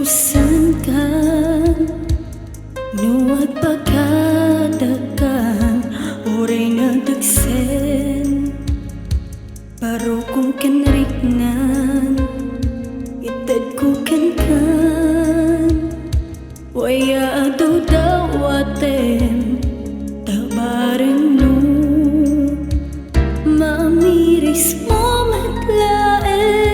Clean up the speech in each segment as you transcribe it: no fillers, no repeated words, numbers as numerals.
Usan ka nuwag pagkadakan oray nga dagsen paro kong kanriknan itad ko kan waya ado dawatem tabarin no mamiris mo matlaen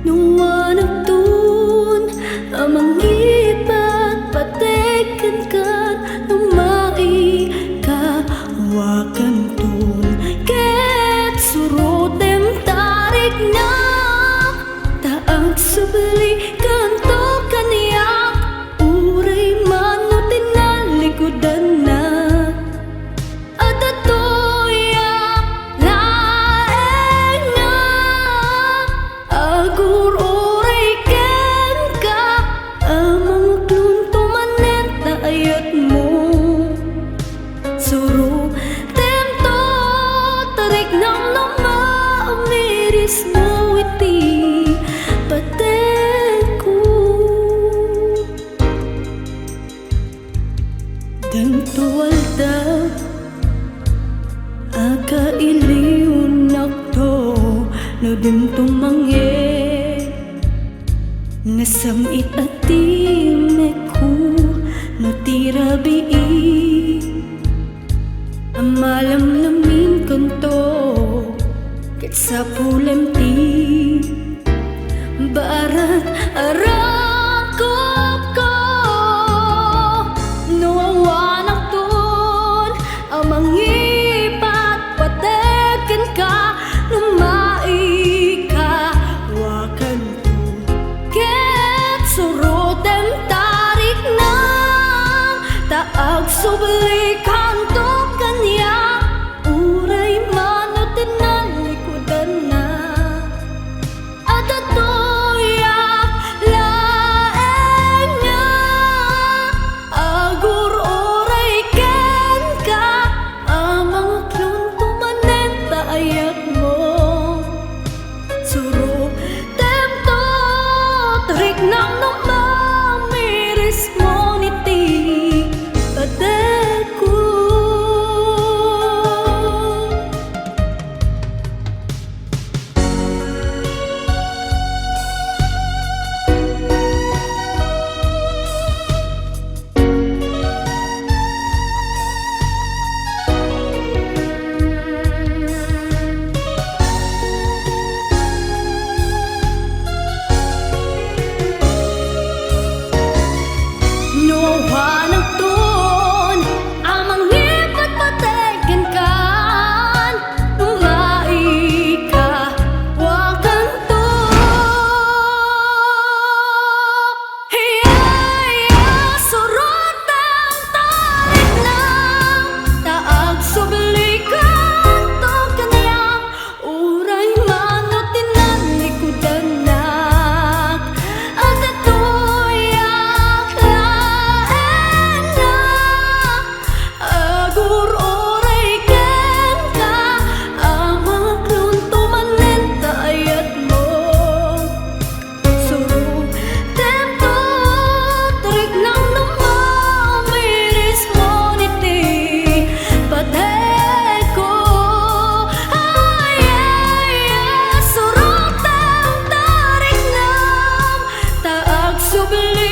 nung wanagtun amang ipat patekan kan numai ka wakan tun ket surutem tarik na taag subli kanto kaniya uray mano tinalikudan na at atoya laeng na agur uray ken ka amang kluntumanen ta ayat mo suru temto tarik nang nama umiris mo iti pateku ganto walda aka iliunak to no dim tumange nasamit atimeku no tirabi amalam namin kanto ket sa pulem ti barat arakop ko no awanak tun amang ipat patekan ka numai ka wakan tu ket surutem tarik na taag subli kanto kanya uray mano tinalikudan na at atoya laeng na agur oray ken ka amang kluntumanen ta ayat mo suru temto tarik nang namamiris mo niti pateku. No wanag tun amang ipat patekan kan numai ka wakan to hiya surutang tarik na taag subli kanto kaniyang uray mano tinalikudan na at atoyak laeng na agur oray ken ka amang kluntumanen ta ayat mo suru tempo tarik nang namamiris mo niti pateku ay surutang tarik nang taag subli